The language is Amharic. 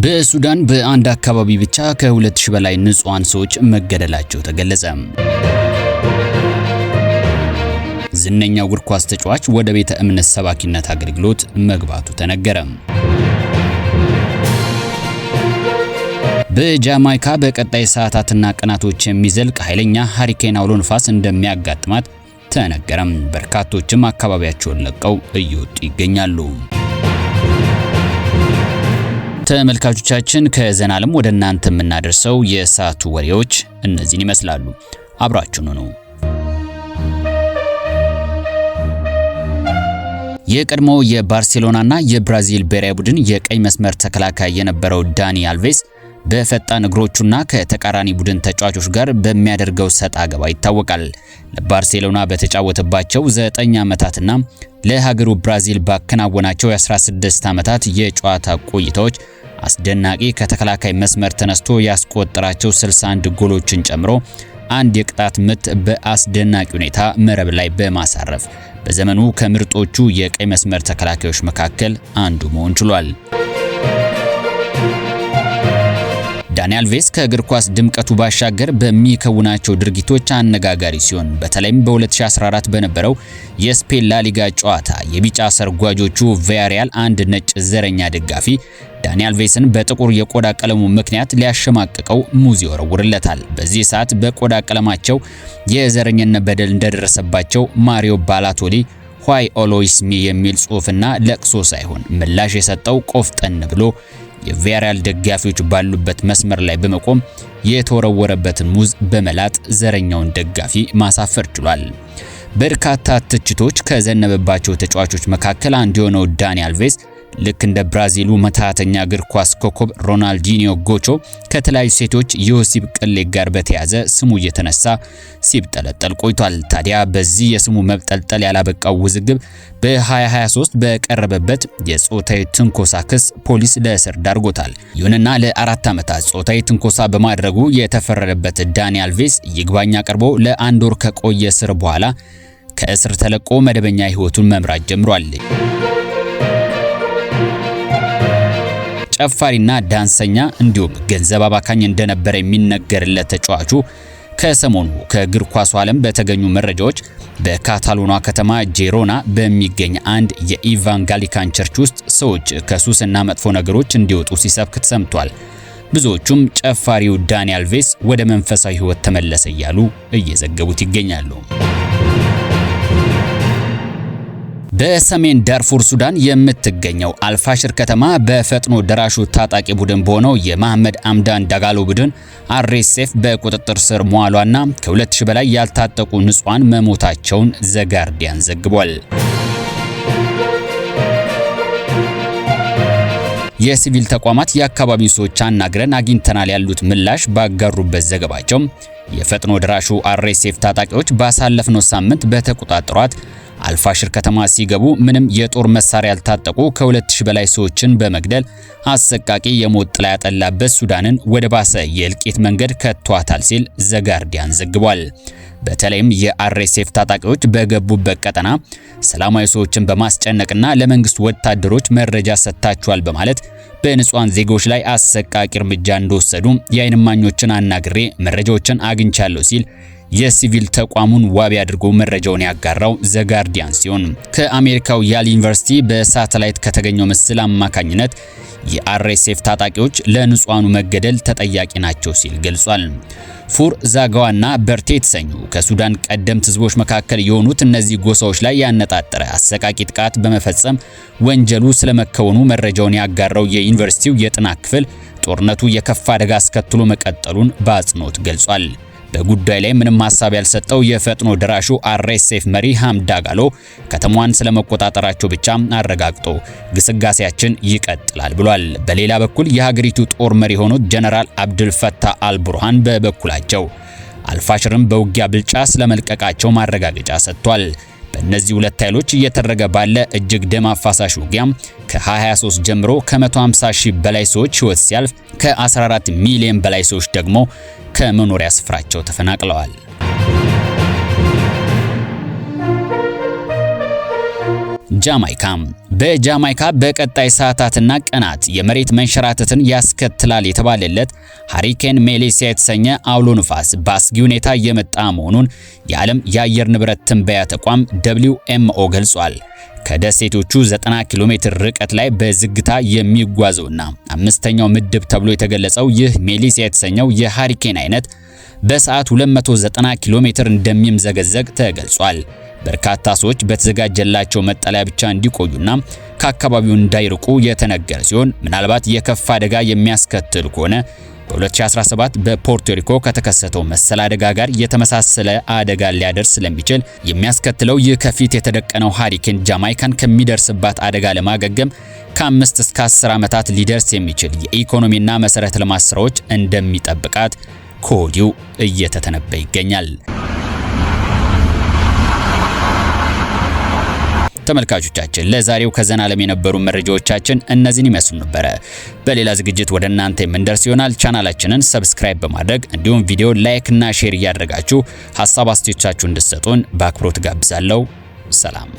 በሱዳን በአንድ አካባቢ ብቻ ከ2000 በላይ ንጹሃን ሰዎች መገደላቸው ተገለጸ። ዝነኛው እግር ኳስ ተጫዋች ወደ ቤተ እምነት ሰባኪነት አገልግሎት መግባቱ ተነገረ። በጃማይካ በቀጣይ ሰዓታትና ቀናቶች የሚዘልቅ ኃይለኛ ሃሪኬን አውሎ ንፋስ እንደሚያጋጥማት ተነገረ። በርካቶችም አካባቢያቸውን ለቀው እየወጡ ይገኛሉ። ተመልካቾቻችን ከዘና ዓለም ወደ እናንተ የምናደርሰው የሰዓቱ ወሬዎች እነዚህን ይመስላሉ። አብራችሁን ነው። የቀድሞው የባርሴሎናና የብራዚል ብሔራዊ ቡድን የቀኝ መስመር ተከላካይ የነበረው ዳኒ አልቬስ በፈጣን እግሮቹና ከተቃራኒ ቡድን ተጫዋቾች ጋር በሚያደርገው ሰጣ ገባ ይታወቃል። ለባርሴሎና በተጫወተባቸው 9 ዓመታትና ለሀገሩ ብራዚል ባከናወናቸው የ16 ዓመታት የጨዋታ ቆይታዎች አስደናቂ ከተከላካይ መስመር ተነስቶ ያስቆጠራቸው 61 ጎሎችን ጨምሮ አንድ የቅጣት ምት በአስደናቂ ሁኔታ መረብ ላይ በማሳረፍ በዘመኑ ከምርጦቹ የቀኝ መስመር ተከላካዮች መካከል አንዱ መሆን ችሏል። ዳኒ አልቬስ ከእግር ኳስ ድምቀቱ ባሻገር በሚከውናቸው ድርጊቶች አነጋጋሪ ሲሆን በተለይም በ2014 በነበረው የስፔን ላሊጋ ጨዋታ የቢጫ ሰርጓጆቹ ቪያሪያል አንድ ነጭ ዘረኛ ደጋፊ ዳኒ አልቬስን በጥቁር የቆዳ ቀለሙ ምክንያት ሊያሸማቅቀው ሙዝ ይወረውርለታል። በዚህ ሰዓት በቆዳ ቀለማቸው የዘረኝነት በደል እንደደረሰባቸው ማሪዮ ባላቶሊ ዋይ ኦሎይስ ሚ የሚል ጽሑፍና ለቅሶ ሳይሆን ምላሽ የሰጠው ቆፍጠን ብሎ የቪያሪያል ደጋፊዎች ባሉበት መስመር ላይ በመቆም የተወረወረበትን ሙዝ በመላጥ ዘረኛውን ደጋፊ ማሳፈር ችሏል። በርካታ ትችቶች ከዘነበባቸው ተጫዋቾች መካከል አንዱ የሆነው ዳኒ አልቬስ ልክ እንደ ብራዚሉ መታተኛ እግር ኳስ ኮከብ ሮናልዲኒዮ ጎቾ ከተለያዩ ሴቶች የወሲብ ቅሌት ጋር በተያዘ ስሙ እየተነሳ ሲብጠለጠል ቆይቷል። ታዲያ በዚህ የስሙ መብጠልጠል ያላበቃው ውዝግብ በ2023 በቀረበበት የጾታዊ ትንኮሳ ክስ ፖሊስ ለእስር ዳርጎታል። ይሁንና ለ4 ዓመታት ጾታዊ ትንኮሳ በማድረጉ የተፈረደበት ዳኒ አልቬስ ይግባኝ አቅርቦ ለ1 ወር ከቆየ እስር በኋላ ከእስር ተለቆ መደበኛ ሕይወቱን መምራት ጀምሯል። ጨፋሪና ዳንሰኛ እንዲሁም ገንዘብ አባካኝ እንደነበረ የሚነገርለት ተጫዋቹ ከሰሞኑ ከእግር ኳሱ ዓለም በተገኙ መረጃዎች በካታሎኗ ከተማ ጄሮና በሚገኝ አንድ የኢቫንጋሊካን ቸርች ውስጥ ሰዎች ከሱስና መጥፎ ነገሮች እንዲወጡ ሲሰብክ ተሰምቷል። ብዙዎቹም ጨፋሪው ዳኒ አልቬስ ወደ መንፈሳዊ ሕይወት ተመለሰ እያሉ እየዘገቡት ይገኛሉ። በሰሜን ዳርፉር ሱዳን የምትገኘው አልፋሽር ከተማ በፈጥኖ ደራሹ ታጣቂ ቡድን በሆነው የመሐመድ አምዳን ዳጋሎ ቡድን አርኤስኤፍ በቁጥጥር ስር መዋሏና ከ2000 በላይ ያልታጠቁ ንጹሃን መሞታቸውን ዘጋርዲያን ዘግቧል። የሲቪል ተቋማት የአካባቢው ሰዎች አናግረን አግኝተናል ያሉት ምላሽ ባጋሩበት ዘገባቸው የፈጥኖ ደራሹ አርኤስኤፍ ታጣቂዎች ባሳለፍነው ሳምንት በተቆጣጠሯት አልፋሽር ከተማ ሲገቡ ምንም የጦር መሳሪያ ያልታጠቁ ከ2000 በላይ ሰዎችን በመግደል አሰቃቂ የሞት ጥላ ያጠላበት ሱዳንን ወደ ባሰ የእልቂት መንገድ ከቷታል ሲል ዘጋርዲያን ዘግቧል። በተለይም የአርኤስኤፍ ታጣቂዎች በገቡበት ቀጠና ሰላማዊ ሰዎችን በማስጨነቅና ለመንግስት ወታደሮች መረጃ ሰጥታቸዋል በማለት በንጹሃን ዜጎች ላይ አሰቃቂ እርምጃ እንደወሰዱ የዓይን እማኞችን አናግሬ መረጃዎችን አግኝቻለሁ ሲል የሲቪል ተቋሙን ዋቢ አድርጎ መረጃውን ያጋራው ዘጋርዲያን ሲሆን ከአሜሪካው ያል ዩኒቨርሲቲ በሳተላይት ከተገኘው ምስል አማካኝነት የአርኤስኤፍ ታጣቂዎች ለንጹሃኑ መገደል ተጠያቂ ናቸው ሲል ገልጿል። ፉር ዛጋዋና በርቴ የተሰኙ ከሱዳን ቀደምት ህዝቦች መካከል የሆኑት እነዚህ ጎሳዎች ላይ ያነጣጠረ አሰቃቂ ጥቃት በመፈጸም ወንጀሉ ስለመከወኑ መረጃውን ያጋራው የዩኒቨርሲቲው የጥናት ክፍል ጦርነቱ የከፋ አደጋ አስከትሎ መቀጠሉን በአጽንኦት ገልጿል። በጉዳይ ላይ ምንም ሐሳብ ያልሰጠው የፈጥኖ ደራሹ አርኤስኤፍ መሪ ዳጋሎ ከተማዋን ስለመቆጣጠራቸው ብቻ አረጋግጦ ግስጋሴያችን ይቀጥላል ብሏል። በሌላ በኩል የሀገሪቱ ጦር መሪ የሆኑት ጀነራል አብዱል ፈታህ አልቡርሃን በበኩላቸው አልፋሽርን በውጊያ ብልጫ ስለመልቀቃቸው ማረጋገጫ ሰጥቷል። በእነዚህ ሁለት ኃይሎች እየተደረገ ባለ እጅግ ደም አፋሳሽ ውጊያ ከ2023 ጀምሮ ከ150 ሺህ በላይ ሰዎች ሕይወት ሲያልፍ ከ14 ሚሊዮን በላይ ሰዎች ደግሞ ከመኖሪያ ስፍራቸው ተፈናቅለዋል። ጃማይካ በጃማይካ በቀጣይ ሰዓታትና ቀናት የመሬት መንሸራተትን ያስከትላል የተባለለት ሃሪኬን ሜሊሲያ የተሰኘ አውሎ ንፋስ በአስጊ ሁኔታ እየመጣ መሆኑን የዓለም የአየር ንብረት ትንበያ ተቋም WMO ገልጿል። ከደሴቶቹ 90 ኪሎ ሜትር ርቀት ላይ በዝግታ የሚጓዘውና አምስተኛው ምድብ ተብሎ የተገለጸው ይህ ሜሊሲያ የተሰኘው የሃሪኬን አይነት በሰዓት 290 ኪሎ ሜትር እንደሚምዘገዘግ ተገልጿል። በርካታ ሰዎች በተዘጋጀላቸው መጠለያ ብቻ እንዲቆዩና ከአካባቢው እንዳይርቁ የተነገረ ሲሆን ምናልባት የከፋ አደጋ የሚያስከትል ከሆነ በ2017 በፖርቶሪኮ ከተከሰተው መሰል አደጋ ጋር የተመሳሰለ አደጋ ሊያደርስ ስለሚችል የሚያስከትለው ይህ ከፊት የተደቀነው ሃሪኬን ጃማይካን ከሚደርስባት አደጋ ለማገገም ከ5 እስከ 10 ዓመታት ሊደርስ የሚችል የኢኮኖሚና መሰረተ ልማት ስራዎች እንደሚጠብቃት ከወዲሁ እየተተነበየ ይገኛል። ተመልካቾቻችን ለዛሬው ከዘና ዓለም የነበሩ መረጃዎቻችን እነዚህን ይመስሉ ነበር። በሌላ ዝግጅት ወደ እናንተ የምንደርስ ይሆናል። ቻናላችንን ሰብስክራይብ በማድረግ እንዲሁም ቪዲዮ ላይክ እና ሼር እያደረጋችሁ ሐሳብ አስተያየታችሁን እንድትሰጡን በአክብሮት ጋብዛለሁ። ሰላም